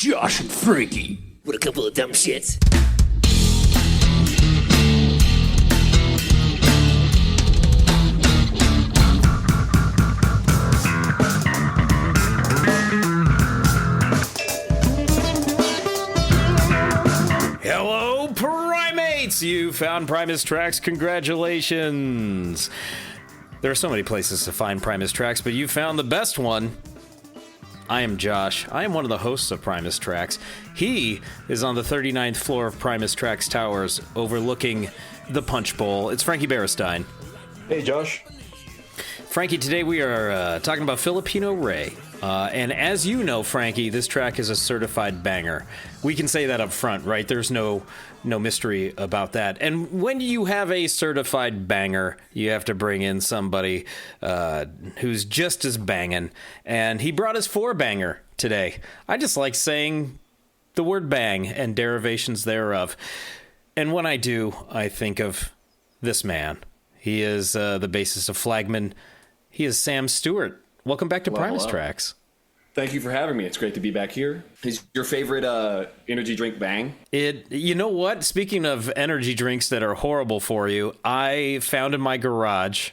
Josh and Frankie. What a couple of dumb shits. Hello, primates! You found Primus Tracks. Congratulations. There are so many places to find Primus Tracks, but you found the best one. I am Josh. I am one of the hosts of Primus Tracks. He is on the 39th floor of Primus Tracks Towers, overlooking the Punch Bowl. It's Frankie Berestein. Hey, Josh. Frankie, today we are talking about Filipino Ray. And as you know, Frankie, this track is a certified banger. We can say that up front, right? There's no mystery about that. And when you have a certified banger, you have to bring in somebody who's just as banging. And he brought his four-banger today. I just like saying the word bang and derivations thereof. And when I do, I think of this man. He is the bassist of Flagman. He is Sam Stewart. Welcome back to Primus Tracks. Thank you for having me. It's great to be back here. Is your favorite energy drink Bang? You know what? Speaking of energy drinks that are horrible for you, I found in my garage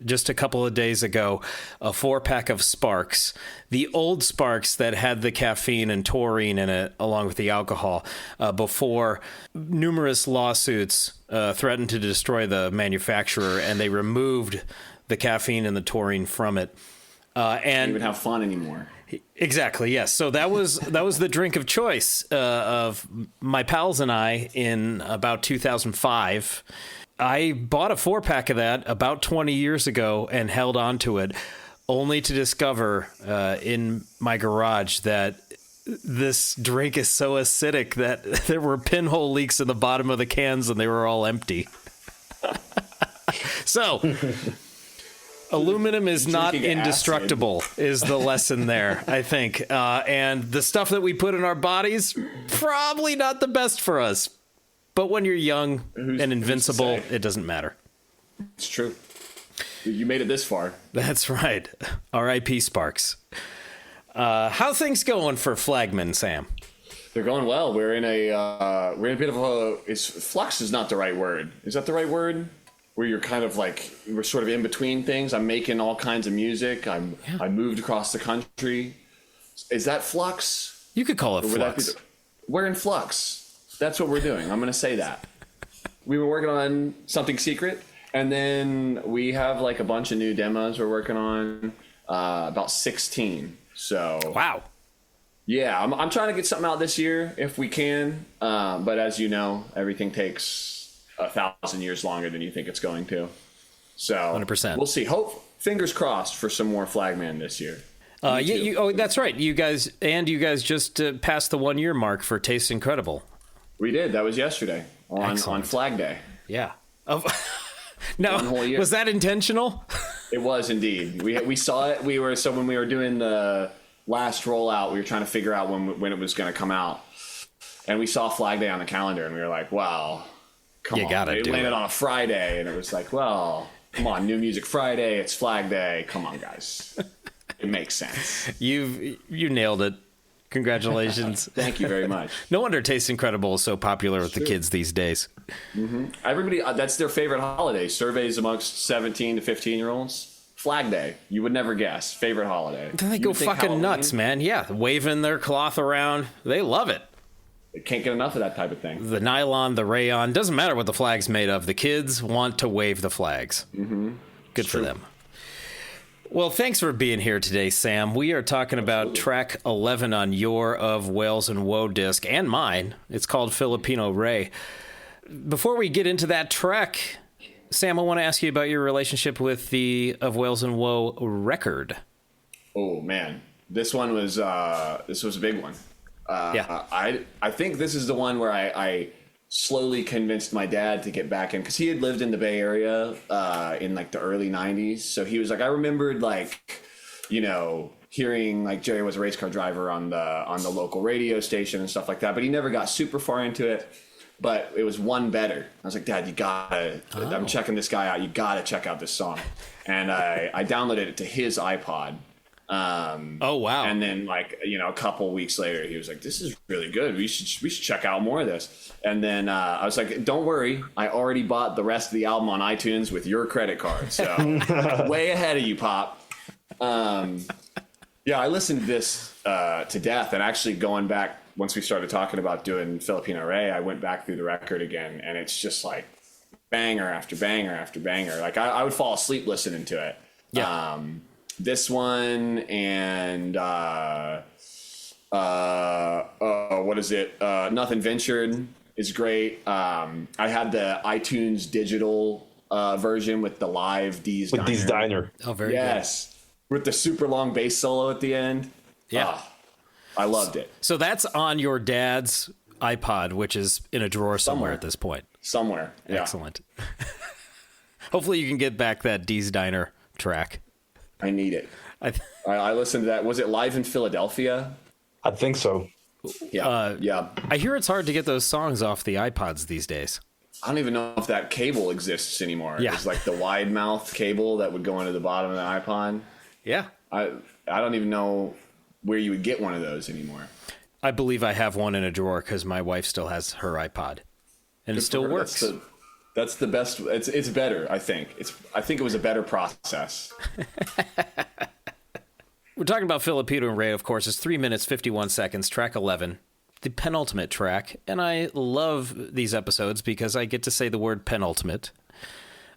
just a couple of days ago a 4-pack of Sparks. The old Sparks that had the caffeine and taurine in it along with the alcohol before numerous lawsuits threatened to destroy the manufacturer, and they removed the caffeine and the taurine from it. And you would have fun anymore. Exactly, yes. So that was the drink of choice of my pals and I in about 2005. I bought a 4-pack of that about 20 years ago and held on to it, only to discover in my garage that this drink is so acidic that there were pinhole leaks in the bottom of the cans and they were all empty. So aluminum is not indestructible is the lesson there, I think. And the stuff that we put in our bodies, probably not the best for us. But when you're young and invincible, it doesn't matter. It's true. You made it this far. That's right. R.I.P. Sparks. How things going for Flagman, Sam? They're going well. We're in a bit of a... flux is not the right word. Is that the right word? Where you're kind of like, we're sort of in between things. I'm making all kinds of music. I moved across the country. Is that flux? You could call it flux. We're in flux. That's what we're doing. I'm going to say that. We were working on something secret, and then we have like a bunch of new demos we're working on, about 16. So wow. Yeah, I'm trying to get something out this year if we can. But as you know, everything takes 1,000 years longer than you think it's going to. So 100%. We'll see. Fingers crossed for some more Flagman this year. That's right. You guys just passed the 1-year mark for Taste Incredible. We did. That was yesterday on Flag Day. Yeah. Now, was that intentional? It was indeed. We saw it. When we were doing the last rollout, we were trying to figure out when it was going to come out, and we saw Flag Day on the calendar, and we were like, "Wow, come on!" It landed on a Friday, and it was like, "Well, come on, New Music Friday. It's Flag Day. Come on, guys." It makes sense. You nailed it. Congratulations. Thank you very much. No wonder Taste Incredible is so popular with the kids these days. Mm-hmm. Everybody, that's their favorite holiday. Surveys amongst 17 to 15-year-olds. Flag Day. You would never guess. Favorite holiday. They go fucking Halloween? Nuts, man. Yeah, waving their cloth around. They love it. They can't get enough of that type of thing. The nylon, the rayon. Doesn't matter what the flag's made of. The kids want to wave the flags. Mm-hmm. Good for them. Well, thanks for being here today, Sam. We are talking about track 11 on your of Whales and Woe disc and mine. It's called Filipino Ray. Before we get into that track, Sam, I want to ask you about your relationship with the Of Whales and Woe record. Oh, man. This was a big one. I think this is the one where I slowly convinced my dad to get back in, because he had lived in the Bay Area in like the early 90s. So he was like, I remembered hearing like Jerry was a race car driver on the local radio station and stuff like that, but he never got super far into it. But it was one better. I was like, Dad, you gotta, I'm checking this guy out. You gotta check out this song. And I downloaded it to his iPod. Oh wow! And then like a couple weeks later, he was like, "This is really good. We should check out more of this." And then I was like, "Don't worry, I already bought the rest of the album on iTunes with your credit card, so way ahead of you, Pop." Yeah, I listened to this to death, and actually going back once we started talking about doing Filipino Ray, I went back through the record again, and it's just like banger after banger after banger. Like I would fall asleep listening to it. Yeah. This one and what is it? Nothing Ventured is great. I had the iTunes digital version with the live D's with D's Diner. Oh, very good. Yes, with the super long bass solo at the end. Yeah, I loved it. So that's on your dad's iPod, which is in a drawer somewhere at this point. Somewhere. Yeah. Excellent. Hopefully you can get back that D's Diner track. I need it. I listened to that. Was it Live in Philadelphia? I think so. Yeah. Yeah. I hear it's hard to get those songs off the iPods these days. I don't even know if that cable exists anymore. Yeah. It's like the wide mouth cable that would go into the bottom of the iPod. Yeah. I don't even know where you would get one of those anymore. I believe I have one in a drawer because my wife still has her iPod, and it still works. That's the best. It's better. I think it was a better process. We're talking about Filipino Ray, of course. It's 3 minutes 51 seconds, track 11, the penultimate track, and I love these episodes because I get to say the word penultimate.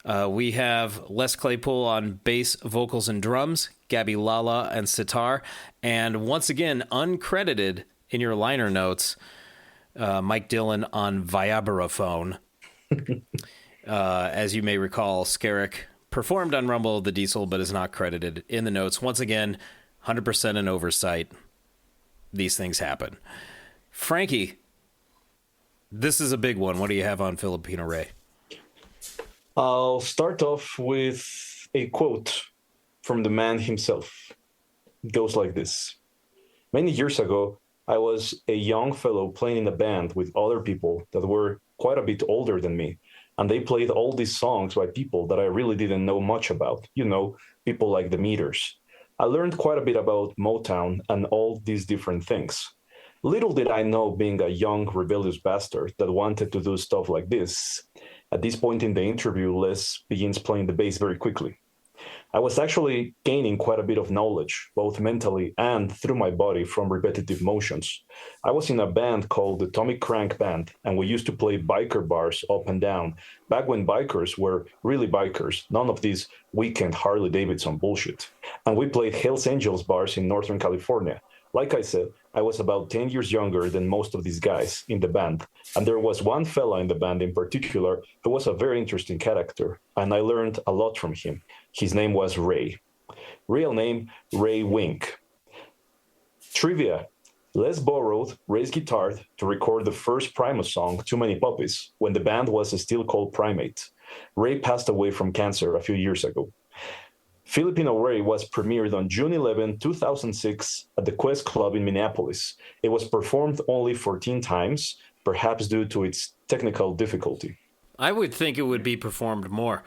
We have Les Claypool on bass, vocals, and drums, Gabby Lala and sitar, and once again, uncredited in your liner notes, Mike Dillon on vibraphone. As you may recall, Skerrick performed on Rumble the Diesel, but is not credited in the notes. Once again, 100% an oversight. These things happen. Frankie, this is a big one. What do you have on Filipino Ray? I'll start off with a quote from the man himself. It goes like this. Many years ago, I was a young fellow playing in a band with other people that were quite a bit older than me. And they played all these songs by people that I really didn't know much about. People like the Meters. I learned quite a bit about Motown and all these different things. Little did I know, being a young, rebellious bastard that wanted to do stuff like this. At this point in the interview, Les begins playing the bass very quickly. I was actually gaining quite a bit of knowledge, both mentally and through my body from repetitive motions. I was in a band called the Tommy Crank Band, and we used to play biker bars up and down, back when bikers were really bikers, none of these weekend Harley-Davidson bullshit. And we played Hells Angels bars in Northern California. Like I said, I was about 10 years younger than most of these guys in the band, and there was one fella in the band in particular who was a very interesting character, and I learned a lot from him. His name was Ray. Real name, Ray Wink. Trivia. Les borrowed Ray's guitar to record the first Primus song, Too Many Puppies, when the band was still called Primate. Ray passed away from cancer a few years ago. Filipino Ray was premiered on June 11, 2006 at the Quest Club in Minneapolis. It was performed only 14 times, perhaps due to its technical difficulty. I would think it would be performed more.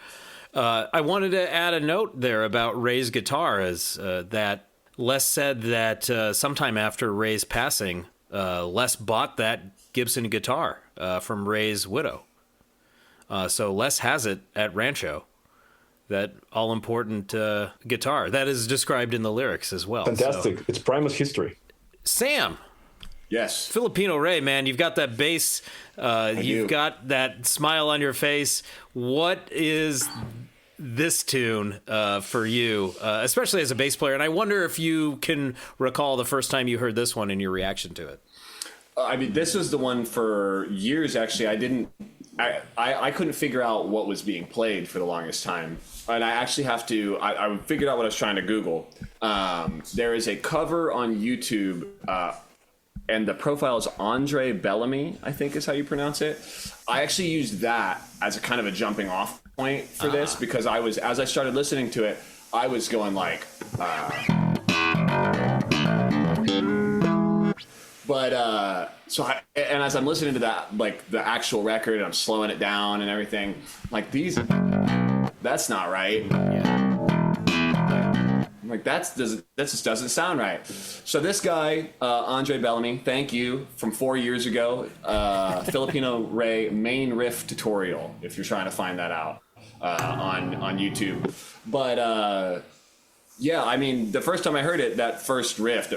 I wanted to add a note there about Ray's guitar, as that Les said that sometime after Ray's passing, Les bought that Gibson guitar from Ray's widow. So Les has it at Rancho. That all-important guitar. That is described in the lyrics as well. Fantastic. So. It's Primus history. Sam. Yes. Filipino Ray, man, you've got that bass. You've got that smile on your face. What is this tune for you, especially as a bass player? And I wonder if you can recall the first time you heard this one and your reaction to it. I mean, this was the one for years, actually. I couldn't figure out what was being played for the longest time. And I actually have to, I figured out what I was trying to Google. There is a cover on YouTube, and the profile is Andre Bellamy, I think is how you pronounce it. I actually used that as a kind of a jumping off point for this, because as I started listening to it, I was going like, and as I'm listening to that, like the actual record, and I'm slowing it down and everything, like that's not right. Yeah. like, that just doesn't sound right. So this guy, Andre Bellamy, thank you, from 4 years ago, Filipino Ray main riff tutorial, if you're trying to find that out on YouTube. But yeah, I mean, the first time I heard it, that first riff,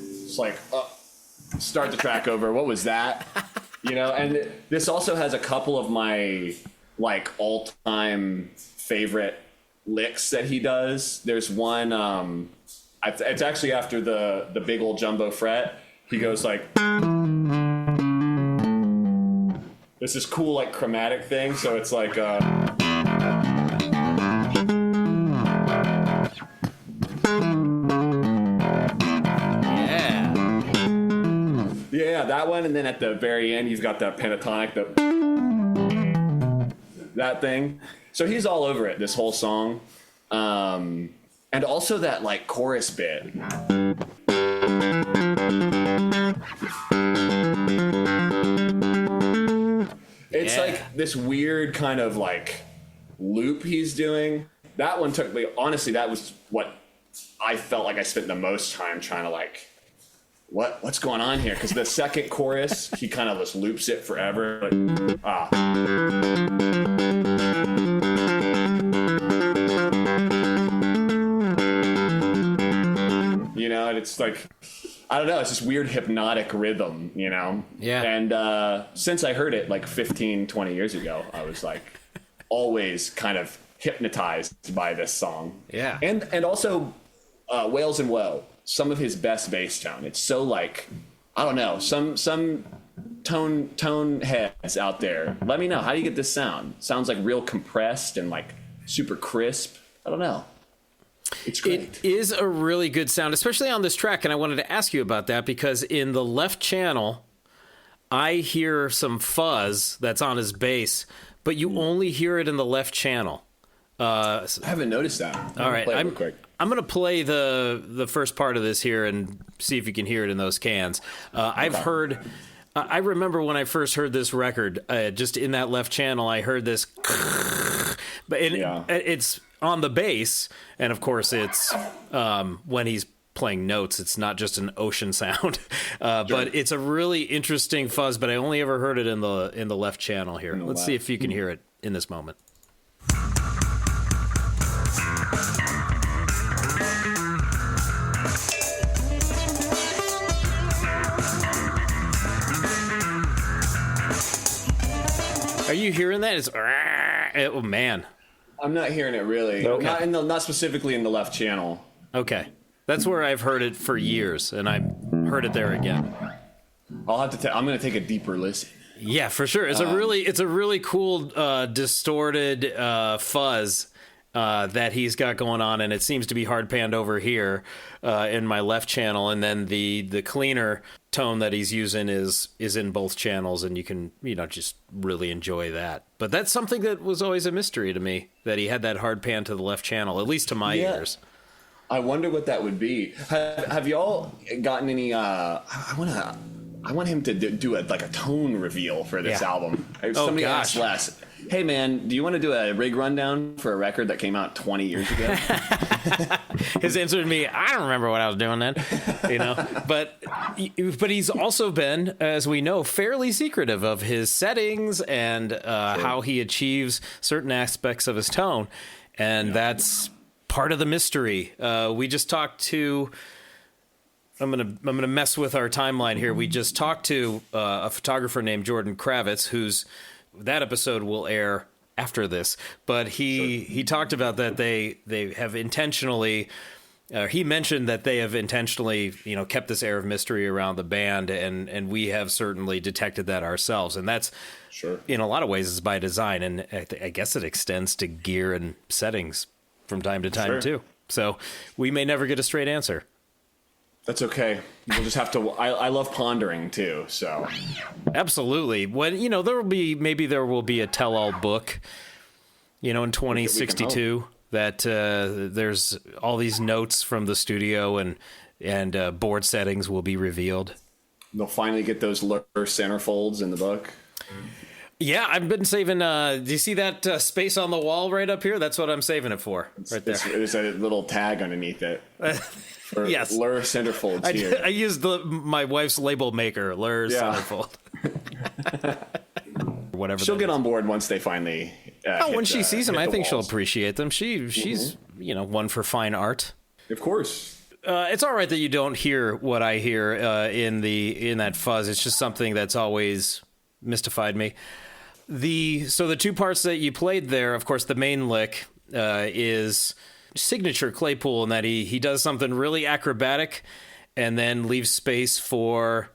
it's like, start the track over. What was that? You know, and this also has a couple of my like all-time favorite licks that he does. There's one, it's actually after the big old jumbo fret. He goes like, there's this cool like chromatic thing. So it's like, yeah, that one, and then at the very end, he's got that pentatonic, that thing. So he's all over it, this whole song. And also that, like, chorus bit. It's like this weird kind of, like, loop he's doing. That one took me, honestly, that was what I felt like I spent the most time trying to, like, what's going on here? Because the second chorus, he kind of just loops it forever. Like, you know, and it's like, I don't know, it's this weird hypnotic rhythm, you know? Yeah. And since I heard it like 15, 20 years ago, I was like always kind of hypnotized by this song. Yeah. And also Whales and Woe. Some of his best bass tone. It's so like, I don't know, some tone heads out there. Let me know, how do you get this sound? Sounds like real compressed and like super crisp. I don't know. It's great. It is a really good sound, especially on this track. And I wanted to ask you about that because in the left channel, I hear some fuzz that's on his bass, but you only hear it in the left channel. I haven't noticed that. All right, I'm quick. I'm going to play the first part of this here and see if you can hear it in those cans. I've heard, I remember when I first heard this record, just in that left channel, I heard this, but it's on the bass, and of course it's when he's playing notes, it's not just an ocean sound, but it's a really interesting fuzz. But I only ever heard it in the left channel here. Let's see if you can hear it in this moment. Are you hearing that? It's oh man. I'm not hearing it really. Okay. Not specifically in the left channel. Okay, that's where I've heard it for years, and I heard it there again. I'll have to. I'm going to take a deeper listen. Yeah, for sure. It's a really cool distorted fuzz that he's got going on, and it seems to be hard panned over here in my left channel, and then the cleaner tone that he's using is in both channels, and you can just really enjoy that. But that's something that was always a mystery to me, that he had that hard pan to the left channel, at least to my ears. I wonder what that would be. Have y'all gotten any? I want him to do a tone reveal for this album. Somebody asked Les, "Hey man, do you want to do a rig rundown for a record that came out 20 years ago?" His answer to me, I don't remember what I was doing then, But he's also been, as we know, fairly secretive of his settings and how he achieves certain aspects of his tone, and that's part of the mystery. We just talked to. I'm gonna mess with our timeline here. We just talked to a photographer named Jordan Kravitz, that episode will air after this, but he talked about that they have intentionally. He mentioned that they have intentionally, kept this air of mystery around the band, and we have certainly detected that ourselves, and that's in a lot of ways is by design, and I guess it extends to gear and settings from time to time too. So we may never get a straight answer. That's okay. We'll just have to. I love pondering too. So absolutely. When there will be a tell-all book, in 2062 that there's all these notes from the studio and board settings will be revealed. They'll finally get those lower centerfolds in the book. Yeah, I've been saving. Do you see that space on the wall right up here? That's what I'm saving it for, right there. There's a little tag underneath it. For Yes. Lure Centerfolds here. I used my wife's label maker, Lure Centerfold. Whatever. She'll get on board once they finally. When she sees them, I think she'll walls. appreciate them. She's one for fine art. Of course. It's all right that you don't hear what I hear in that fuzz. It's just something that's always mystified me. So the two parts that you played there, of course, the main lick is signature Claypool in that he does something really acrobatic and then leaves space for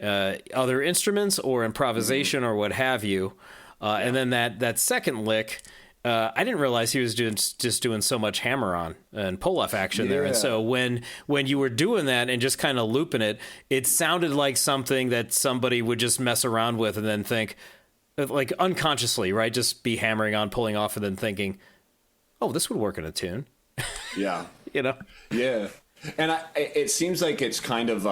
other instruments or improvisation or what have you. And then that second lick, I didn't realize he was just doing so much hammer-on and pull-off action there. And so when you were doing that and just kind of looping it, it sounded like something that somebody would just mess around with and then think, like unconsciously, right? Just be hammering on, pulling off, and then thinking, oh, this would work in a tune. Yeah. Yeah. And it seems like it's kind of...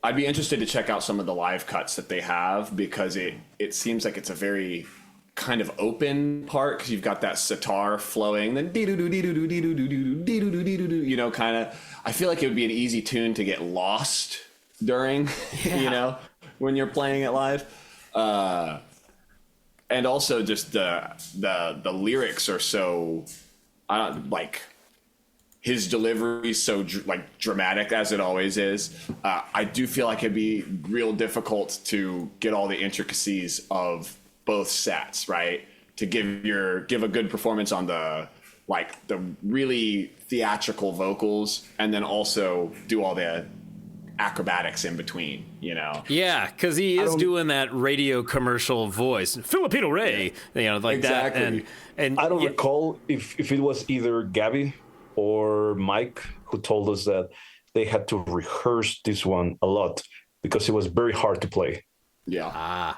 I'd be interested to check out some of the live cuts that they have, because it seems like it's a very... kind of open part, because you've got that sitar flowing, then kind of. I feel like it would be an easy tune to get lost during, when you're playing it live, and also just the lyrics are so, his delivery is so dramatic, as it always is. I do feel like it'd be real difficult to get all the intricacies of both sets, right? To give a good performance on the really theatrical vocals, and then also do all the acrobatics in between, Yeah, because he is doing that radio commercial voice, Filipino Ray, exactly. that. And I don't recall if it was either Gabby or Mike who told us that they had to rehearse this one a lot because it was very hard to play. Yeah.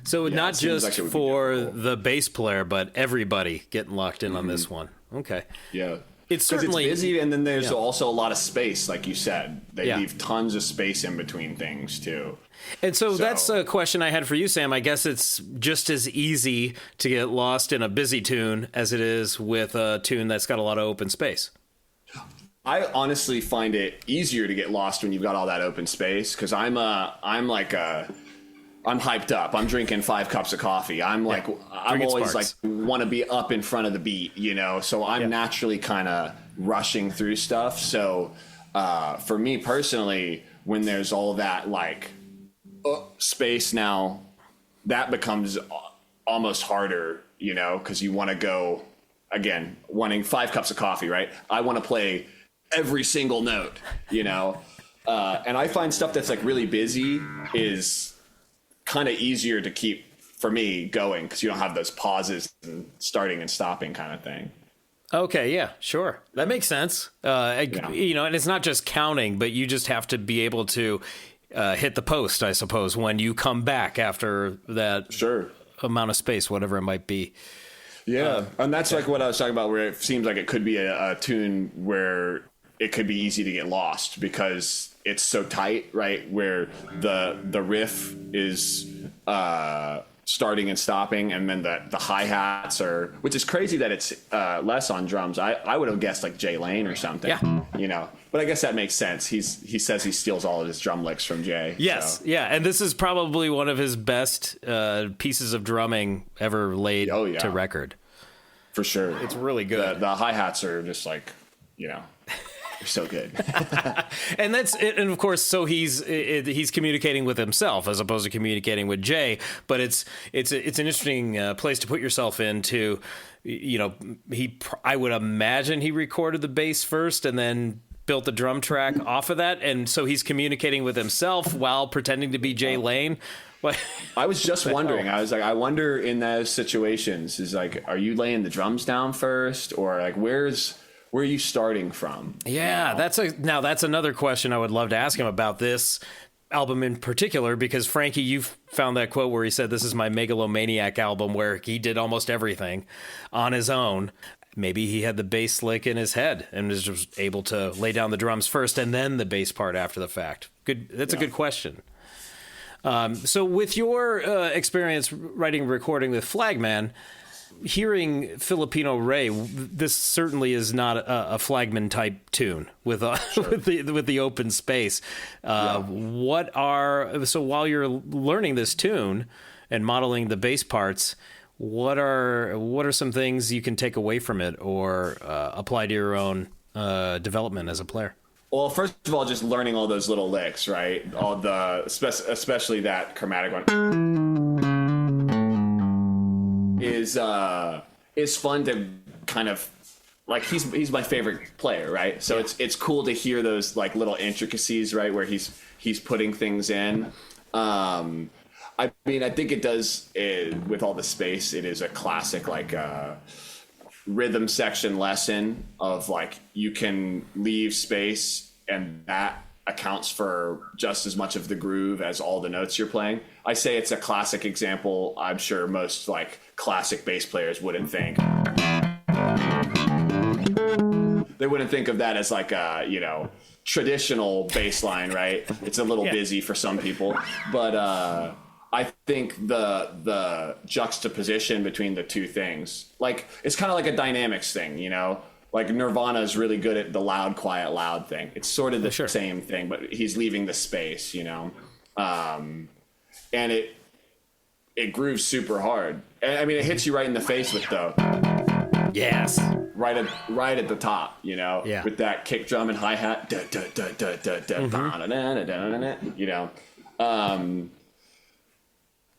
So not just for the bass player, but everybody getting locked in on this one. Okay. Yeah. It's certainly busy, and then there's also a lot of space, like you said. They leave tons of space in between things, too. And so that's a question I had for you, Sam. I guess it's just as easy to get lost in a busy tune as it is with a tune that's got a lot of open space. I honestly find it easier to get lost when you've got all that open space, because I'm hyped up. I'm drinking 5 cups of coffee. I'm always sparks. want to be up in front of the beat, So I'm naturally kind of rushing through stuff. So for me personally, when there's all that space now, that becomes almost harder, because you want to go, again, wanting 5 cups of coffee, right? I want to play every single note, and I find stuff that's really busy is kind of easier to keep, for me, going, because you don't have those pauses and starting and stopping kind of thing. Okay, yeah, sure. That makes sense. And it's not just counting, but you just have to be able to hit the post, I suppose, when you come back after that amount of space, whatever it might be. Yeah, and that's what I was talking about, where it seems like it could be a tune where it could be easy to get lost because it's so tight, right? Where the riff is starting and stopping, and then the hi-hats are, which is crazy that it's less on drums. I would have guessed Jay Lane or something. Yeah. But I guess that makes sense. He says he steals all of his drum licks from Jay. Yes, yeah, and this is probably one of his best pieces of drumming ever laid to record. For sure. It's really good. The hi-hats are just they're so good. And that's it. And of course, so he's communicating with himself as opposed to communicating with Jay. But it's an interesting place to put yourself into. I would imagine he recorded the bass first and then built the drum track off of that, and so he's communicating with himself while pretending to be Jay Lane. I was just wondering. I was I wonder in those situations, are you laying the drums down first, or where are you starting from? Yeah, that's another question I would love to ask him about this album in particular, because Frankie, you've found that quote where he said, "This is my megalomaniac album," where he did almost everything on his own. Maybe he had the bass lick in his head and was just able to lay down the drums first and then the bass part after the fact. Good. That's a good question. So with your experience writing and recording with Flagman, hearing Filipino Ray, this certainly is not a Flagman type tune with with the open space. So while you're learning this tune and modeling the bass parts, what are some things you can take away from it or apply to your own development as a player? Well, first of all, just learning all those little licks, right? All the, especially that chromatic one, is fun to kind of like. He's my favorite player, right? So it's cool to hear those like little intricacies, right, where he's putting things in. I mean, I think it does with all the space. It is a classic like. Rhythm section lesson of like you can leave space and that accounts for just as much of the groove as all the notes you're playing. I say it's a classic example. I'm sure most like classic bass players wouldn't think. They wouldn't think of that as like a, traditional bass line, right? It's a little busy for some people, but I think the juxtaposition between the two things, like it's kind of like a dynamics thing, like Nirvana is really good at the loud, quiet, loud thing. It's sort of the same thing, but he's leaving the space, and it grooves super hard. And I mean, it hits you right in the face with the right at the top, with that kick drum and hi-hat,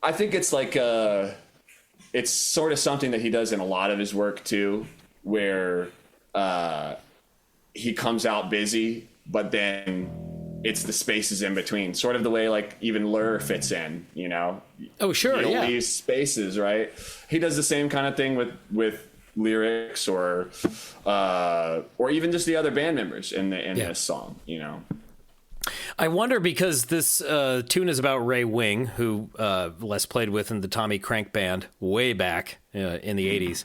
I think it's like it's sort of something that he does in a lot of his work too, where he comes out busy, but then it's the spaces in between, sort of the way like even Lur fits in, Oh, sure, you don't leave spaces, right? He does the same kind of thing with lyrics or even just the other band members in this song, I wonder, because this tune is about Ray Wing, who Les played with in the Tommy Crank Band way back in the 80s.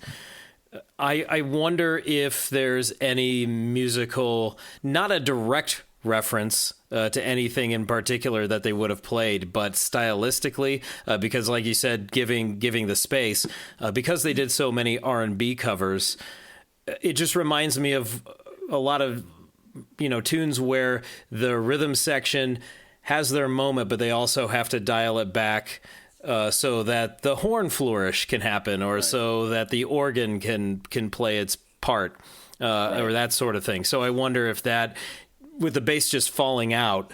I wonder if there's any musical, not a direct reference to anything in particular that they would have played, but stylistically, because like you said, giving the space, because they did so many R&B covers, it just reminds me of a lot of tunes where the rhythm section has their moment, but they also have to dial it back so that the horn flourish can happen, or so that the organ can play its part, or that sort of thing. So I wonder if that, with the bass just falling out,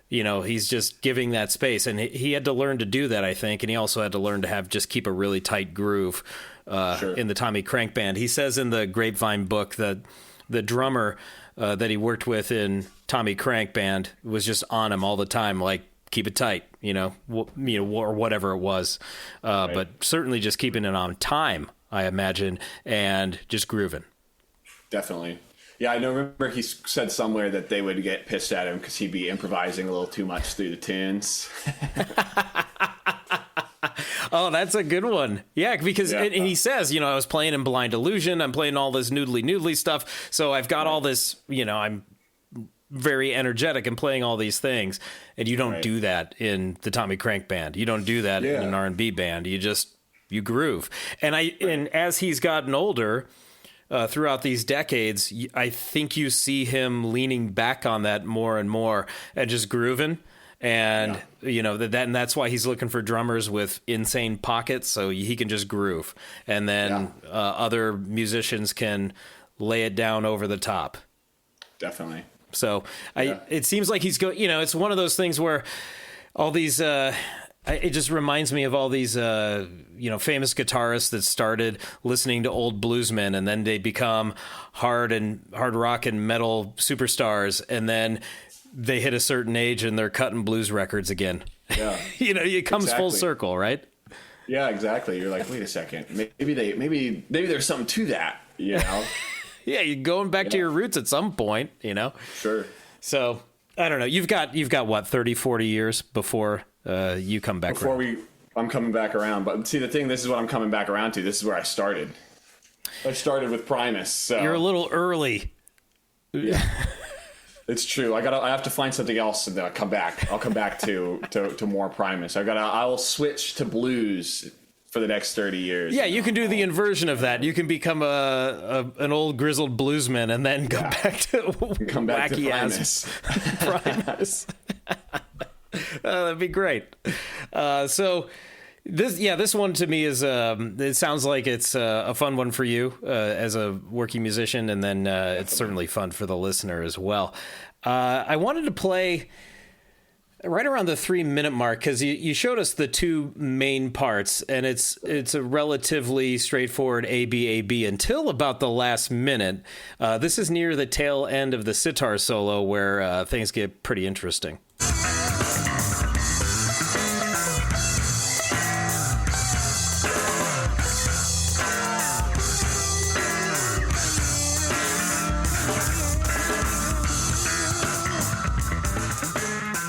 he's just giving that space, and he had to learn to do that, I think, and he also had to learn to keep a really tight groove in the Tommy Crank Band. He says in the Grapevine book that the drummer that he worked with in Tommy Crank Band was just on him all the time, like keep it tight, or whatever it was. But certainly just keeping it on time, I imagine, and just grooving. Definitely. Yeah, I remember he said somewhere that they would get pissed at him because he'd be improvising a little too much through the tunes. Oh, that's a good one. Yeah, because and he says, I was playing in Blind Illusion. I'm playing all this noodly stuff. So I've got all this, I'm very energetic and playing all these things. And you don't do that in the Tommy Crank Band. You don't do that in an R&B band. You groove. And as he's gotten older, throughout these decades, I think you see him leaning back on that more and more and just grooving. And and that's why he's looking for drummers with insane pockets, so he can just groove, and then other musicians can lay it down over the top. Definitely. So it seems like he's it's one of those things where all these it just reminds me of all these famous guitarists that started listening to old bluesmen, and then they become hard rock and metal superstars, and then they hit a certain age and they're cutting blues records again. Yeah. It comes full circle, right? Yeah, exactly. You're like, wait a second. Maybe there's something to that, Yeah, you're going back to your roots at some point, Sure. So, I don't know. You've got what, 30, 40 years before you come back around. I'm coming back around. But see, the thing, this is what I'm coming back around to. This is where I started. I started with Primus. So you're a little early. Yeah. It's true. I have to find something else and then I'll come back. I'll come back to more Primus. I will switch to blues for the next 30 years. Yeah, you can do the inversion of that. You can become an old grizzled bluesman and then go back to wacky ass Primus. That'd be great. So this one to me is it sounds like it's a fun one for you as a working musician, and then it's certainly fun for the listener as well. I wanted to play right around the 3-minute mark because you showed us the two main parts, and it's a relatively straightforward A-B until about the last minute. This is near the tail end of the sitar solo where things get pretty interesting.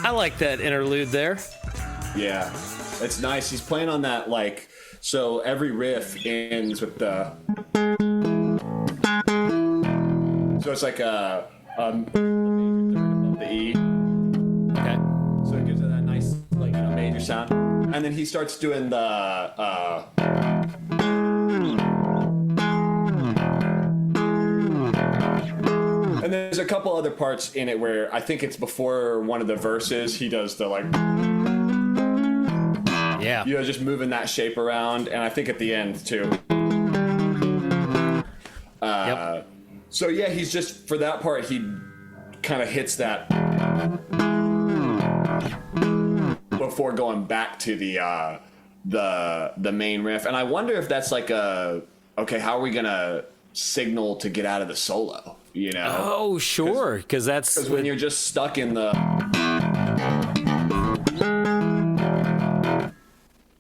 I like that interlude there. Yeah, it's nice. He's playing on that, like, so every riff ends with the. So it's like a major third above the E. Okay. So it gives it that nice, like, major sound. And then he starts doing the. And there's a couple other parts in it where I think it's before one of the verses. He does the like, yeah, just moving that shape around, and I think at the end too. Yep. So yeah, he's just for that part he kind of hits that before going back to the main riff, and I wonder if that's like okay, how are we gonna signal to get out of the solo? You know? Oh, sure, because when you're just stuck in the.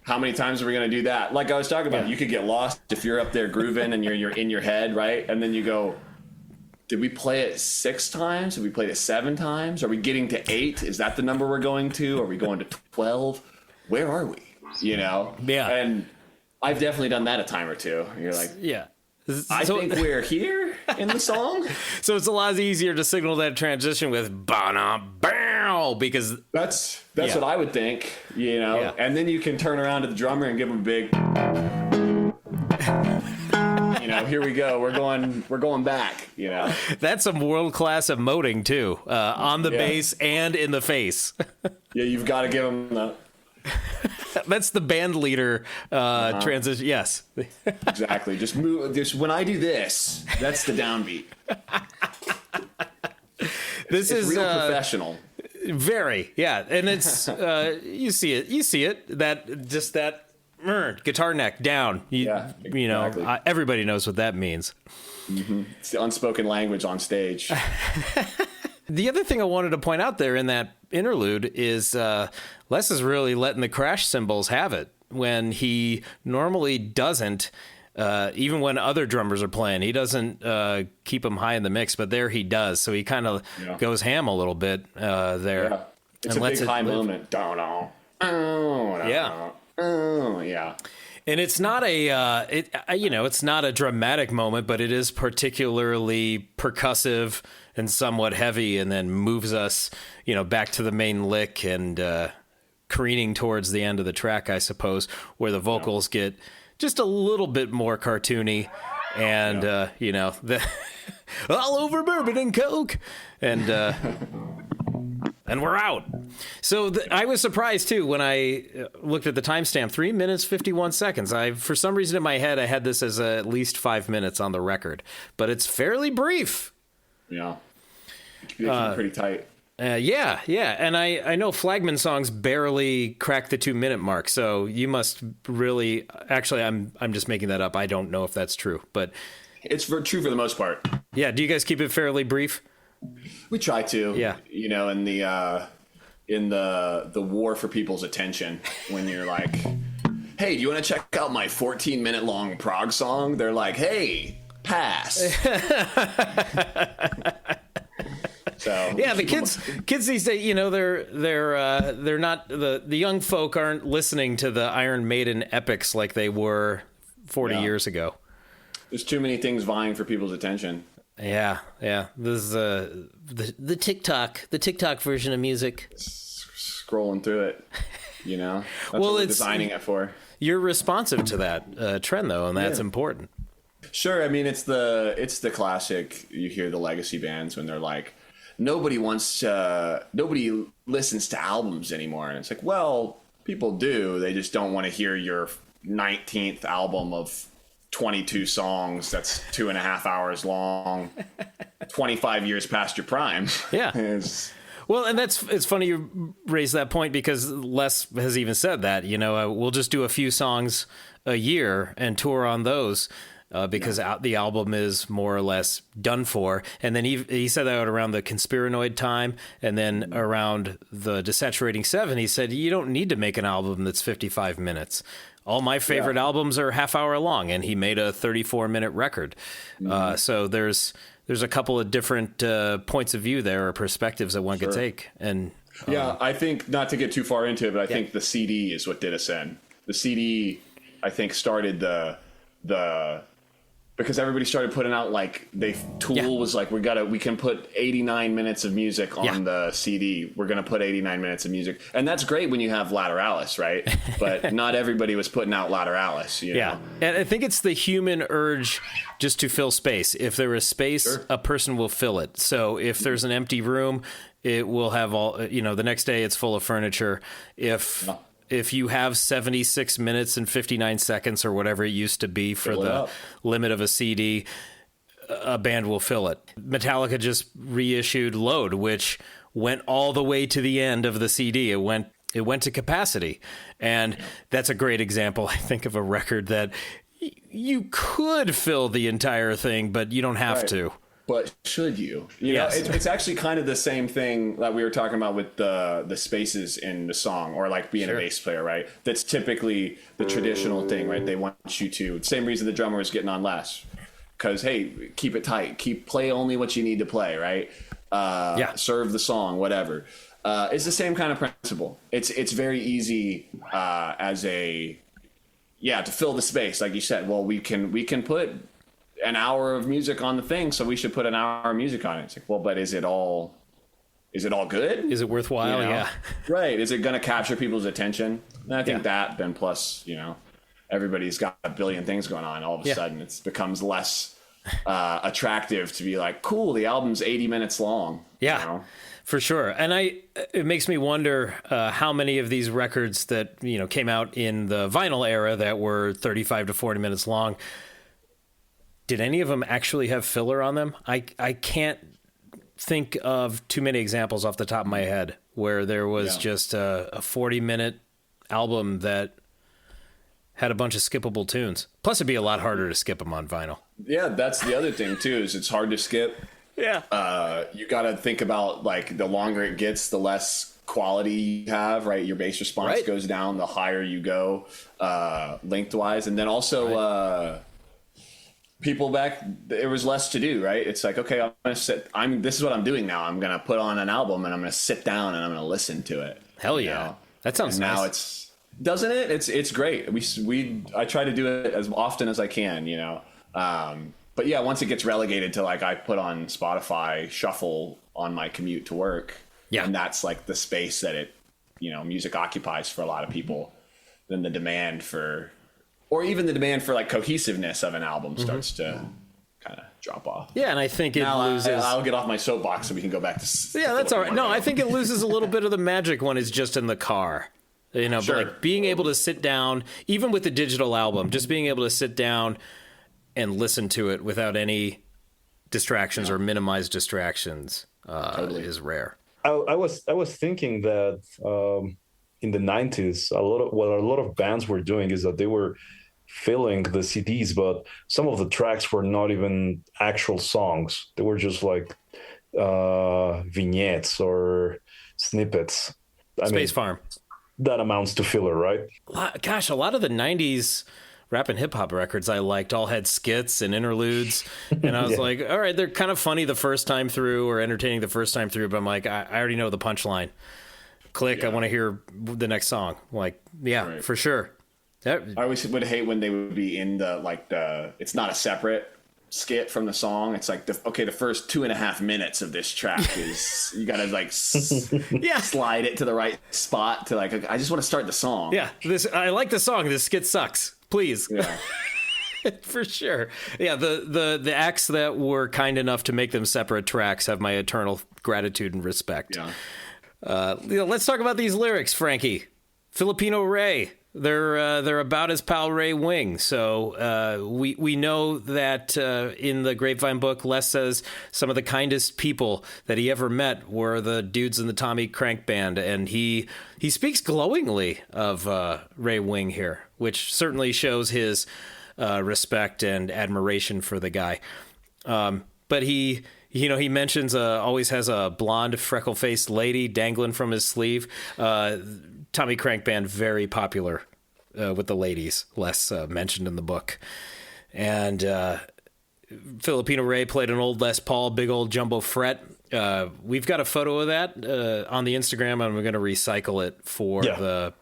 How many times are we going to do that? Like I was talking about, you could get lost if you're up there grooving and you're in your head, right? And then you go, did we play it 6 times? Have we played it 7 times? Are we getting to 8? Is that the number we're going to? Are we going to 12? Where are we? You know? Yeah. And I've definitely done that a time or two. You're like, yeah. I think we're here in the song. So it's a lot easier to signal that transition with ba-na-bow, because that's what I would think, you know. Yeah. And then you can turn around to the drummer and give him a big, you know, here we go. We're going back, you know. That's some world-class emoting too, on the bass and in the face. Yeah, you've got to give him the. That's the band leader transition. Yes, exactly. Just move. Just when I do this, that's the downbeat. It's real professional. Very, yeah, and it's you see it. That just that guitar neck down. You know, exactly. Everybody knows what that means. Mm-hmm. It's the unspoken language on stage. The other thing I wanted to point out there in that interlude is Les is really letting the crash cymbals have it when he normally doesn't. Even when other drummers are playing, he doesn't keep them high in the mix, but there he does. So he kind of goes ham a little bit there. Yeah. It's a big high moment. Yeah. Yeah. And it's not it's not a dramatic moment, but it is particularly percussive and somewhat heavy, and then moves us, back to the main lick and careening towards the end of the track, I suppose, where the vocals get just a little bit more cartoony, and all over bourbon and coke, and we're out. So I was surprised too when I looked at the timestamp, 3 minutes 51 seconds. For some reason in my head I had this as at least 5 minutes on the record, but it's fairly brief. Yeah, it's pretty tight. Yeah, and I know Flagman songs barely crack the 2 minute mark, so you must really. Actually, I'm just making that up. I don't know if that's true, but it's true for the most part. Yeah, do you guys keep it fairly brief? We try to. Yeah, in the war for people's attention, when you're like, hey, do you want to check out my 14-minute long prog song? They're like, hey, pass. So yeah, the kids these days, they're not the young folk aren't listening to the Iron Maiden epics like they were 40 years ago. There's too many things vying for people's attention. Yeah. This is the TikTok version of music. Scrolling through it, That's Well, what we're it's designing it for. You're responsive to that trend, though, and that's important. Sure. I mean, it's the classic. You hear the legacy bands when they're like, nobody listens to albums anymore, and it's like, well, people do. They just don't want to hear your 19th album of 22 songs that's 2.5 hours long, 25 years past your prime. Yeah. Well, and it's funny you raise that point, because Les has even said that, we'll just do a few songs a year and tour on those. Because the album is more or less done for. And then he said that around the Conspiranoid time, and then around the Desaturating 7, he said, you don't need to make an album that's 55 minutes. All my favorite albums are half hour long, and he made a 34-minute record. So there's a couple of different points of view there, or perspectives that one could take. And I think, not to get too far into it, but I think the CD is what did us in. The CD, I think, started the because everybody started putting out, like, Tool was like, we can put 89 minutes of music on the CD. We're going to put 89 minutes of music. And that's great when you have Lateralis, right? But not everybody was putting out Lateralis, know? And I think it's the human urge just to fill space. If there is space, a person will fill it. So if there's an empty room, it will have all, the next day it's full of furniture. If you have 76 minutes and 59 seconds or whatever it used to be for the limit of a CD, a band will fill it. Metallica just reissued Load, which went all the way to the end of the CD. It went to capacity. And that's a great example, I think, of a record that you could fill the entire thing, but you don't have to. But should you? It's actually kind of the same thing that we were talking about with the spaces in the song, or like being a bass player, right? That's typically the traditional thing, right? They want you to, same reason the drummer is getting on less, because, hey, keep it tight, play only what you need to play, right? Serve the song, whatever. It's the same kind of principle. It's very easy to fill the space, like you said. Well, we can put an hour of music on the thing, so we should put an hour of music on it. It's like, well, but is it all good? Is it worthwhile? Yeah. Right. Is it going to capture people's attention? And I think that, then plus, everybody's got a billion things going on. All of a sudden it becomes less attractive to be like, cool, the album's 80 minutes long. Yeah, for sure. And it makes me wonder how many of these records that, came out in the vinyl era that were 35 to 40 minutes long, did any of them actually have filler on them? I can't think of too many examples off the top of my head where there was just a 40-minute album that had a bunch of skippable tunes. Plus, it'd be a lot harder to skip them on vinyl. Yeah, that's the other thing, too, is it's hard to skip. Yeah. You got to think about, like, the longer it gets, the less quality you have, right? Your bass response goes down the higher you go lengthwise. And then also... people back, there was less to do, right? It's like, okay, I'm gonna sit. This is what I'm doing now. I'm gonna put on an album and I'm gonna sit down and I'm gonna listen to it. Hell yeah, that sounds nice. Doesn't it? It's great. I try to do it as often as I can, But yeah, once it gets relegated to, like, I put on Spotify Shuffle on my commute to work, and that's like the space that it, music occupies for a lot of people. Then the demand for like cohesiveness of an album starts to kind of drop off. Yeah, and I think it loses. I'll get off my soapbox so we can go back to. Yeah, that's all right. No, I think it loses a little bit of the magic when it's just in the car. But like being able to sit down, even with the digital album, just being able to sit down and listen to it without any distractions or minimized distractions is rare. I was thinking that in the 90s, a lot of bands were doing is that they were filling the CDs, but some of the tracks were not even actual songs. They were just like vignettes or snippets. Space Farm. That amounts to filler, right? Gosh, a lot of the 90s rap and hip-hop records I liked all had skits and interludes, and I was like, all right, they're kind of funny the first time through or entertaining the first time through, but I'm like, I already know the punchline. Click, I want to hear the next song. Like, for sure. I always would hate when they would be in it's not a separate skit from the song. It's like the first 2.5 minutes of this track is you gotta like slide it to the right spot to like I just want to start the song. Yeah, I like the song. This skit sucks. Please. Yeah. For sure. Yeah, the acts that were kind enough to make them separate tracks have my eternal gratitude and respect. Yeah. Let's talk about these lyrics, Frankie. Filipino Ray. They're about his pal Ray Wing. So we know that in the Grapevine book, Les says some of the kindest people that he ever met were the dudes in the Tommy Crank Band, and he speaks glowingly of Ray Wing here, which certainly shows his respect and admiration for the guy. But he mentions always has a blonde, freckle-faced lady dangling from his sleeve. Tommy Crank Band, very popular with the ladies, less mentioned in the book. And Filipino Ray played an old Les Paul, big old jumbo fret. We've got a photo of that on the Instagram, and we're going to recycle it for the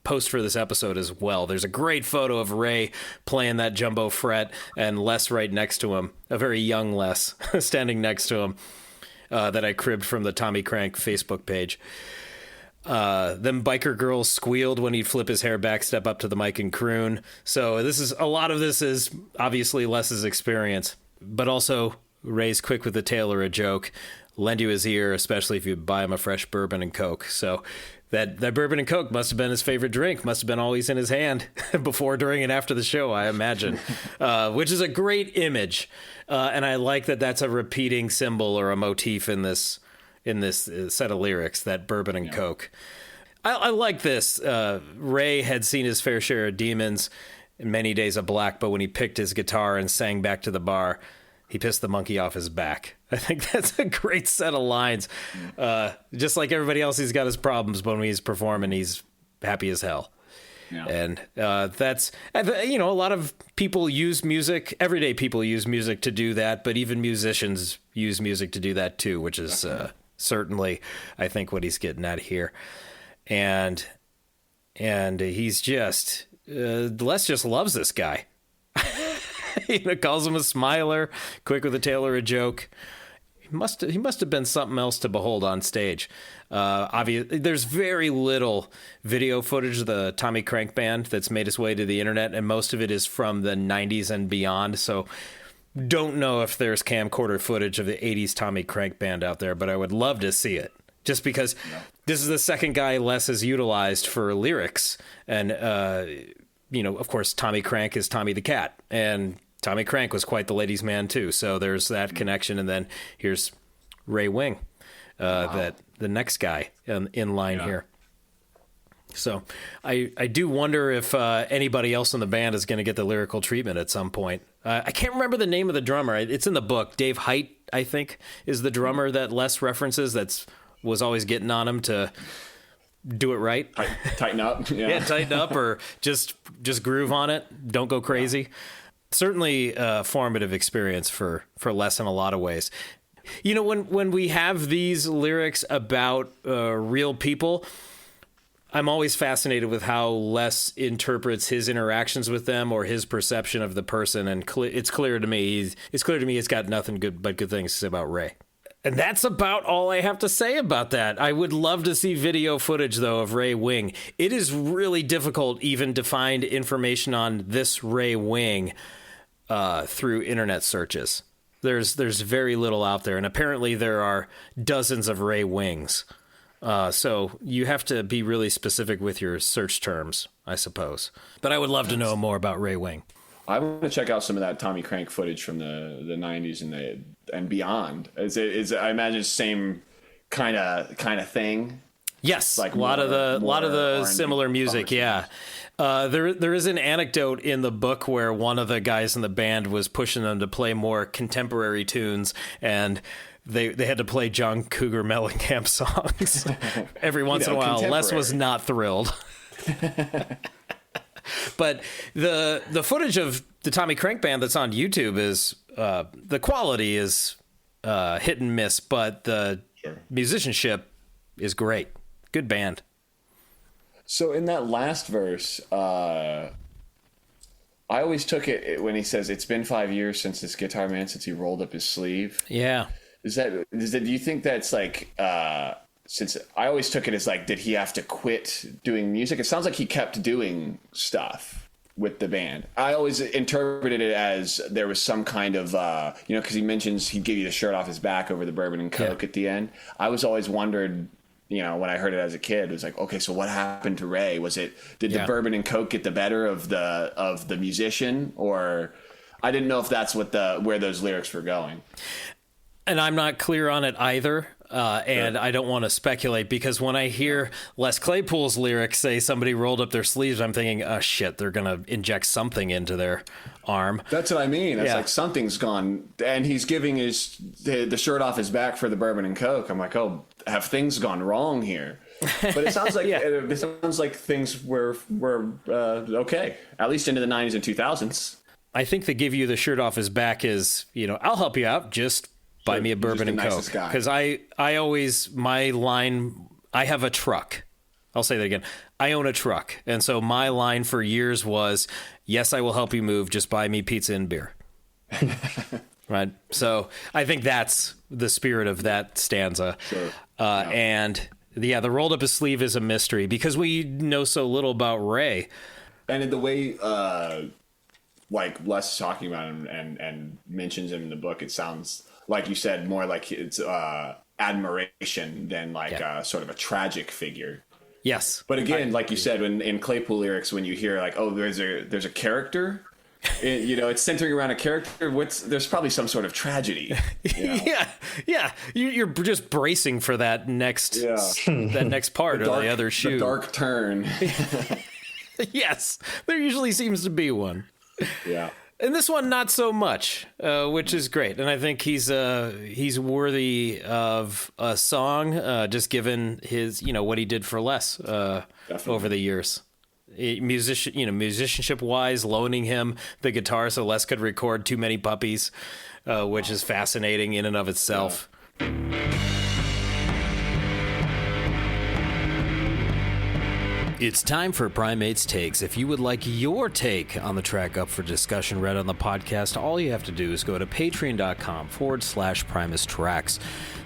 post for this episode as well. There's a great photo of Ray playing that jumbo fret and Les right next to him, a very young Les standing next to him, that I cribbed from the Tommy Crank Facebook page. Them biker girls squealed when he'd flip his hair back, step up to the mic and croon. So a lot of this is obviously Les's experience, but also Ray's quick with a tale or a joke, lend you his ear, especially if you buy him a fresh bourbon and Coke. So that bourbon and Coke must have been his favorite drink, must have been always in his hand before, during, and after the show, I imagine, which is a great image. And I like that that's a repeating symbol or a motif in this set of lyrics, that bourbon and Coke. I like this. Ray had seen his fair share of demons and many days of black, but when he picked his guitar and sang back to the bar, he pissed the monkey off his back. I think that's a great set of lines. Just like everybody else, he's got his problems, but when he's performing, he's happy as hell. Yeah. And that's, a lot of people use music. Everyday people use music to do that, but even musicians use music to do that too, which is certainly, I think, what he's getting at here. And he's just, Les just loves this guy. Calls him a smiler, quick with a tale or a joke. He must have been something else to behold on stage. Obviously, there's very little video footage of the Tommy Crank Band that's made its way to the internet, and most of it is from the 90s and beyond. So don't know if there's camcorder footage of the 80s Tommy Crank Band out there, but I would love to see it. Just because this is the second guy Les has utilized for lyrics. And, of course, Tommy Crank is Tommy the Cat. And Tommy Crank was quite the ladies' man, too. So there's that connection. And then here's Ray Wing, that the next guy in line here. So I do wonder if anybody else in the band is going to get the lyrical treatment at some point. I can't remember the name of the drummer. It's in the book. Dave Height, I think, is the drummer that Les references was always getting on him to do it right. Tighten up. Yeah, tighten up, or just groove on it. Don't go crazy. Yeah. Certainly a formative experience for Les in a lot of ways. When we have these lyrics about real people, I'm always fascinated with how Les interprets his interactions with them or his perception of the person. And it's clear to me he's got nothing good but good things to say about Ray. And that's about all I have to say about that. I would love to see video footage, though, of Ray Wing. It is really difficult even to find information on this Ray Wing through internet searches. There's very little out there, and apparently there are dozens of Ray Wings. So you have to be really specific with your search terms, I suppose. But I would love to know more about Ray Wing. I want to check out some of that Tommy Crank footage from the 90s and beyond. Is I imagine same kind of thing. Yes, like a lot of the similar music. Yeah, there is an anecdote in the book where one of the guys in the band was pushing them to play more contemporary tunes, and they had to play John Cougar Mellencamp songs every once in a while. Les was not thrilled. But the footage of the Tommy Crank Band that's on YouTube is the quality is hit and miss, but the musicianship is great. Good band. So in that last verse, I always took it when he says it's been 5 years since this guitar man since he rolled up his sleeve. Yeah. Do you think that's like since I always took it as like, did he have to quit doing music? It sounds like he kept doing stuff with the band. I always interpreted it as there was some kind of because he mentions he'd give you the shirt off his back over the bourbon and coke at the end. I was always wondered, when I heard it as a kid, it was like, okay, so what happened to Ray? Did the bourbon and coke get the better of the musician, or I didn't know if that's where those lyrics were going. And I'm not clear on it either. And I don't want to speculate, because when I hear Les Claypool's lyrics say somebody rolled up their sleeves, I'm thinking, oh shit, they're going to inject something into their arm. That's what I mean. It's like something's gone, and he's giving the shirt off his back for the bourbon and coke. I'm like, oh, have things gone wrong here? But it sounds like it sounds like things were okay, at least into the 90s and 2000s. I think the give you the shirt off his back is, I'll help you out, just buy me a bourbon and coke. Because I always, my line, I have a truck. I'll say that again. I own a truck. And so my line for years was, yes, I will help you move. Just buy me pizza and beer. Right. So I think that's the spirit of that stanza. Sure. And the rolled up his sleeve is a mystery because we know so little about Ray. And in the way, like Les talking about him and mentions him in the book, it sounds, like you said, more like it's admiration than like sort of a tragic figure. Yes. But again, like you said, in Claypool lyrics, when you hear like, oh, there's a character, it's centering around a character. There's probably some sort of tragedy. Yeah. You're just bracing for that next part or the other shoe. The dark turn. Yes, there usually seems to be one. Yeah. And this one, not so much, which is great. And I think he's worthy of a song, just given his, what he did for Les over the years. Musicianship wise, loaning him the guitar so Les could record Too Many Puppies, which is fascinating in and of itself. Yeah. It's time for Primate's Takes. If you would like your take on the track up for discussion read on the podcast, all you have to do is go to patreon.com/Primus Tracks.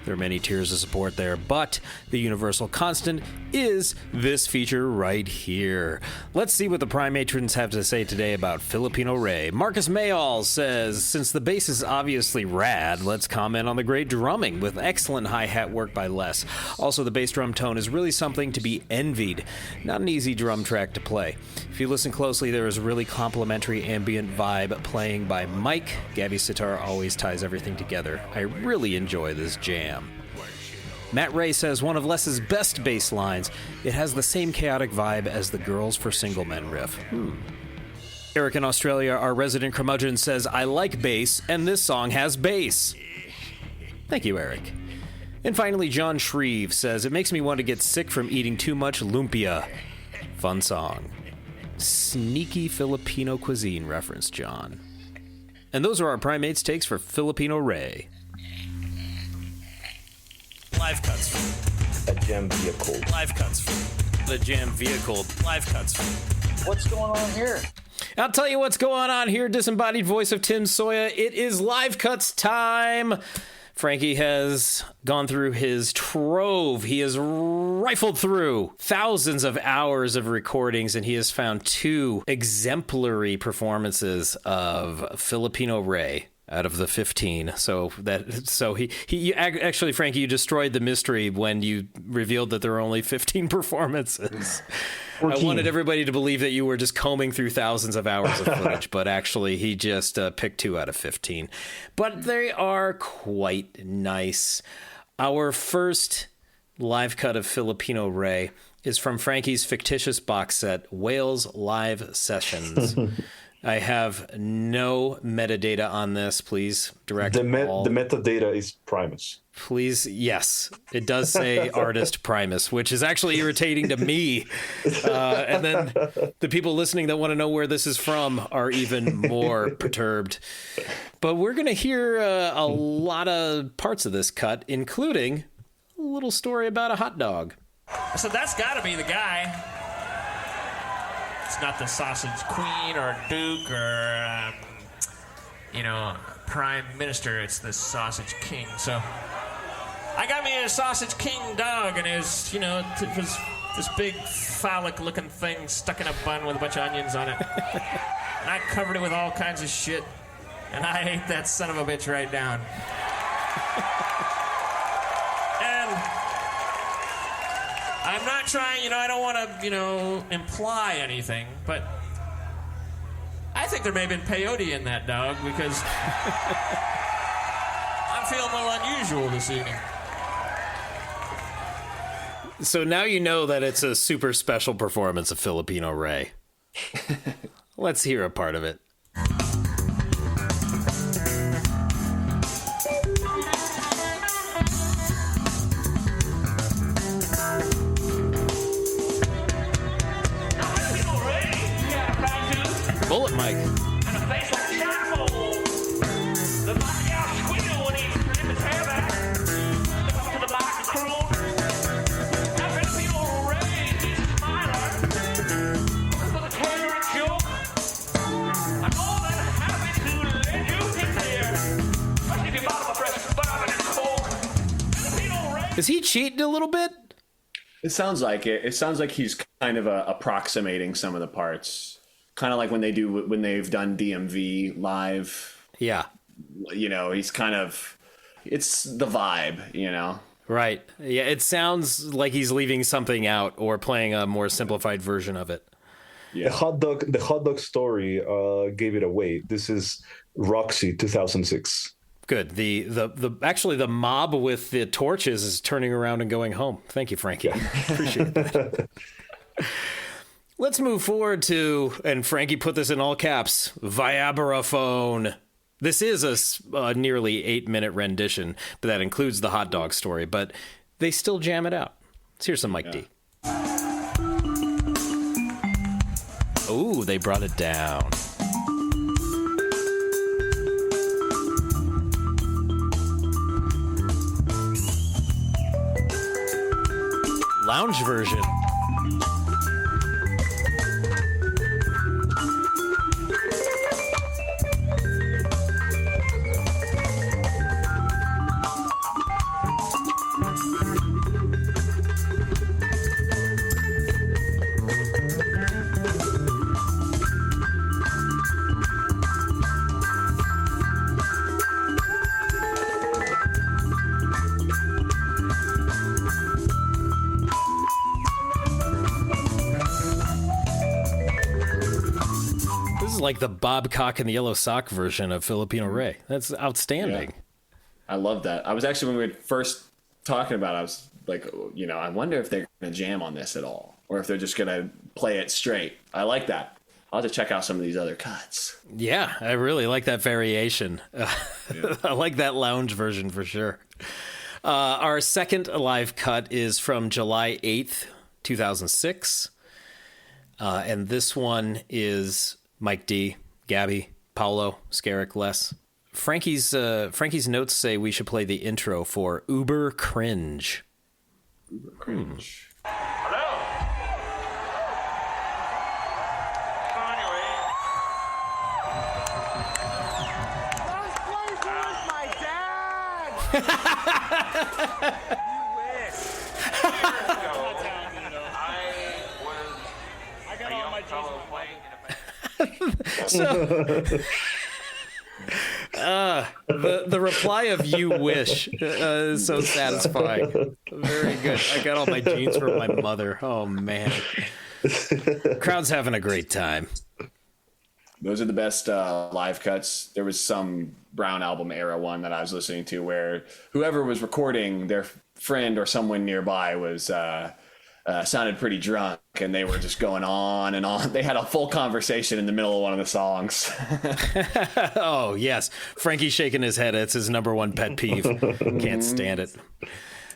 There are many tiers of support there, but the universal constant is this feature right here. Let's see what the Primatrons have to say today about Filipino Ray. Marcus Mayall says, since the bass is obviously rad, let's comment on the great drumming with excellent hi-hat work by Les. Also, the bass drum tone is really something to be envied. Not an easy drum track to play. If you listen closely, there is a really complimentary ambient vibe playing by Mike. Gabby's sitar always ties everything together. I really enjoy this jam. Matt Ray says, one of Les's best bass lines. It has the same chaotic vibe as the Girls for Single Men riff. Eric in Australia, our resident curmudgeon, says, I like bass, and this song has bass. Thank you, Eric. And finally, John Shreve says, it makes me want to get sick from eating too much lumpia. Fun song. Sneaky Filipino cuisine reference, John. And those are our Primates takes for Filipino Ray. Live cuts. A jam vehicle. Live cuts. The jam vehicle. Live cuts. What's going on here? I'll tell you what's going on here, disembodied voice of Tim Soya. It is live cuts time. Frankie has gone through his trove. He has rifled through thousands of hours of recordings, and he has found 2 exemplary performances of Filipino Ray out of the 15. So he actually, Frankie, you destroyed the mystery when you revealed that there are only 15 performances. 14. I wanted everybody to believe that you were just combing through thousands of hours of footage, but actually he just picked 2 out of 15. But they are quite nice. Our first live cut of Filipino Ray is from Frankie's fictitious box set, Whales Live Sessions. I have no metadata on this. Please direct the all. The metadata is Primus. Please, yes. It does say artist Primus, which is actually irritating to me. And then the people listening that want to know where this is from are even more perturbed. But we're going to hear a lot of parts of this cut, including a little story about a hot dog. So that's got to be the guy. It's not the sausage queen or duke or, prime minister. It's the sausage king. So I got me a sausage king dog, and it was this big phallic-looking thing stuck in a bun with a bunch of onions on it. And I covered it with all kinds of shit, and I ate that son of a bitch right down. And I'm not trying, I don't want to, imply anything, but I think there may have been peyote in that dog because I'm feeling a little unusual this evening. So now you know that it's a super special performance of Filipino Ray. Let's hear a part of it. Bullet mic. Is he cheating a little bit? It sounds like it. It sounds like he's kind of approximating some of the parts. Kind of like when they've done DMV live. Yeah. He's kind of, it's the vibe, Right. Yeah, it sounds like he's leaving something out or playing a more simplified version of it. Yeah. The hot dog story gave it away. This is Roxy 2006. Good. Actually the mob with the torches is turning around and going home. Thank you, Frankie. Yeah. Appreciate that. Let's move forward to, and Frankie put this in all caps, Viagraphone. This is a nearly 8-minute rendition, but that includes the hot dog story, but they still jam it out. Let's hear some Mike D. Oh, they brought it down. Lounge version. Like the Bob Cock and the Yellow Sock version of Filipino Ray. That's outstanding. Yeah. I love that. I was actually, when we were first talking about it, I was like, I wonder if they're going to jam on this at all, or if they're just going to play it straight. I like that. I'll have to check out some of these other cuts. Yeah, I really like that variation. Yeah. I like that lounge version for sure. Our second live cut is from July 8th, 2006. And this one is Mike D, Gabby, Paolo, Scarrick, Les. Frankie's notes say we should play the intro for Uber Cringe. Uber Cringe. Hello? I got all my fellow playing The reply of "you wish" is so satisfying. Very good. I got all my jeans from my mother. Oh man, crowd's having a great time. Those are the best live cuts. There was some Brown album era one that I was listening to where whoever was recording, their friend or someone nearby was sounded pretty drunk, and they were just going on and on. They had a full conversation in the middle of one of the songs. Oh, yes. Frankie's shaking his head. It's his number one pet peeve. Can't stand it.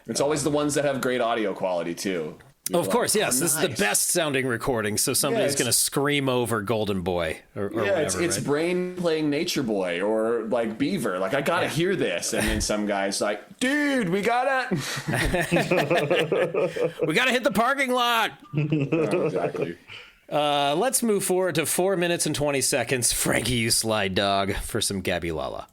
It's always the ones that have great audio quality, too. Of course, yes. This is the best sounding recording, so somebody's going to scream over Golden Boy or whatever. It's right? Brain playing Nature Boy or like Beaver. Like, I got to hear this. And then some guy's like, dude, we got to... we got to hit the parking lot. Oh, exactly. Let's move forward to 4 minutes and 20 seconds. Frankie, you slide dog, for some Gabby Lala.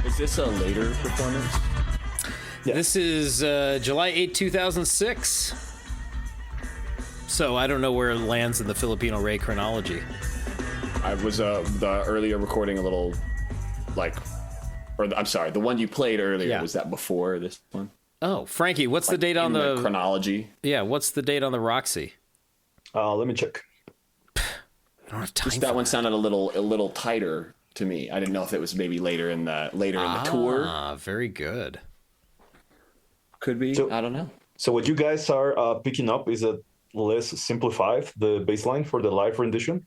Is this a later performance? Yeah. This is July 8, 2006. So I don't know where it lands in the Filipino Ray chronology. I was the earlier recording a little I'm sorry, the one you played earlier, Yeah. was that before this one? Oh, Frankie, what's the date on In the chronology? Yeah, what's the date on the Roxy? Let me check. I don't have time. Just that one sounded a little tighter to me. I didn't know if it was maybe later in the tour. Ah, very good. Could be. So- I don't know. So what you guys are picking up is a less simplified, the bass line for the live rendition.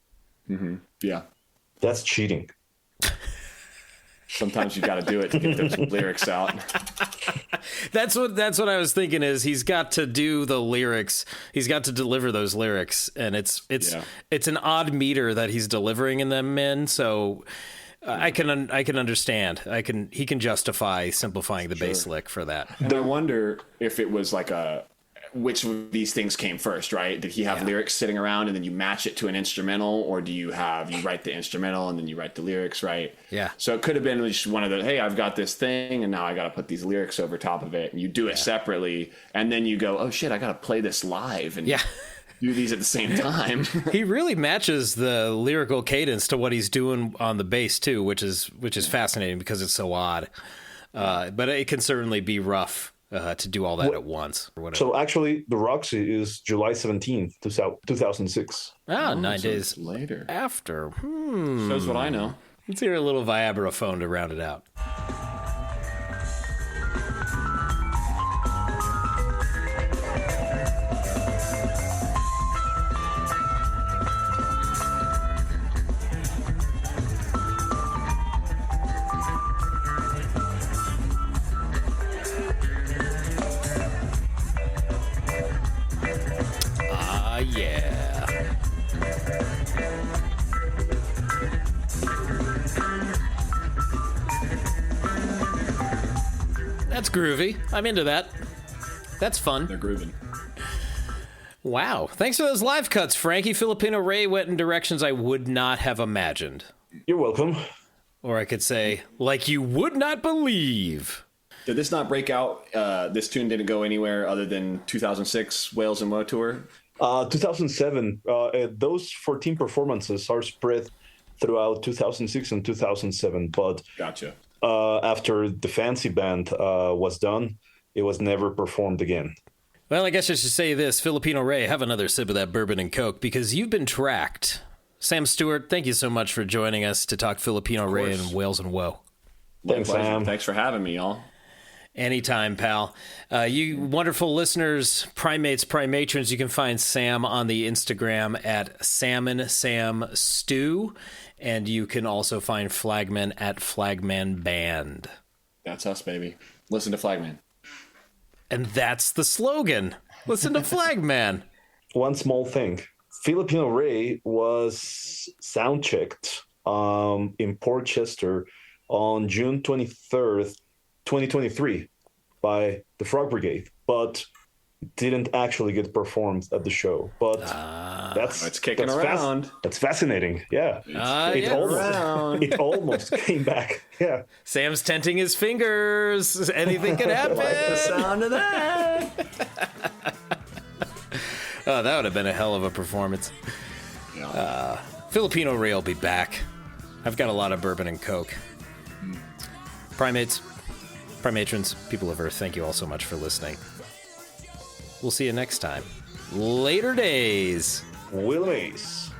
Yeah. That's cheating. Sometimes you got to do it to get those lyrics out. That's what I was thinking. Is he's got to do the lyrics. He's got to deliver those lyrics, and it's an odd meter that he's delivering in them in. So I can understand. He can justify simplifying the bass lick for that. And I wonder if it was like which of these things came first, right? Did he have lyrics sitting around and then you match it to an instrumental, or do you write the instrumental and then you write the lyrics, right? Yeah. So it could have been just one of the, hey, I've got this thing and now I got to put these lyrics over top of it, and you do it separately, and then you go, oh shit, I got to play this live and do these at the same time. He really matches the lyrical cadence to what he's doing on the bass too, which is fascinating because it's so odd. But it can certainly be rough. To do all that at once or whatever. So actually, the Roxy is July 17th, 2006. Ah, 9 so days it's later. after. Shows what I know. Let's hear a little Viagra phone to round it out. Yeah. That's groovy. I'm into that. That's fun. They're grooving. Wow. Thanks for those live cuts, Frankie. Filipino Ray went in directions I would not have imagined. You're welcome. Or I could say, like you would not believe. Did this not break out? This tune didn't go anywhere other than 2006 Whales and Woe tour? 2007. Those 14 performances are spread throughout 2006 and 2007. But Gotcha. after the Fancy Band was done, it was never performed again. Well, I guess I should say this. Filipino Ray, have another sip of that bourbon and Coke because you've been tracked. Sam Stewart, thank you so much for joining us to talk Filipino Ray and Whales and Woe. Thanks, Sam. Thanks for having me, y'all. Anytime, pal. You wonderful listeners, primates, primatrons, you can find Sam on the Instagram at Salmon Sam Stew, and you can also find Flagman at Flagman Band. That's us, baby. Listen to Flagman. And that's the slogan. Listen to Flagman. One small thing. Filipino Ray was sound checked in Port Chester on June 23rd, 2023 by the Frog Brigade, but didn't actually get performed at the show. But It's kicking around. That's fascinating. Yeah. It almost came back. Yeah. Sam's tenting his fingers. Anything could happen. Like the sound of that. Oh, that would have been a hell of a performance. Filipino Ray will be back. I've got a lot of bourbon and Coke. Primates, primatrons, people of Earth, thank you all so much for listening. We'll see you next time. Later days. Will Mace.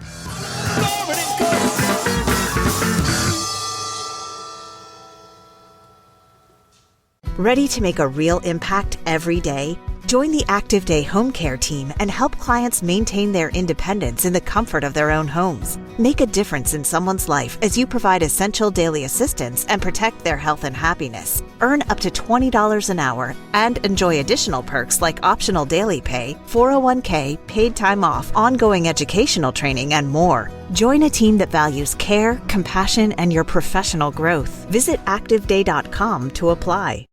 Ready to make a real impact every day? Join the Active Day Home Care team and help clients maintain their independence in the comfort of their own homes. Make a difference in someone's life as you provide essential daily assistance and protect their health and happiness. Earn up to $20 an hour and enjoy additional perks like optional daily pay, 401k, paid time off, ongoing educational training, and more. Join a team that values care, compassion, and your professional growth. Visit activeday.com to apply.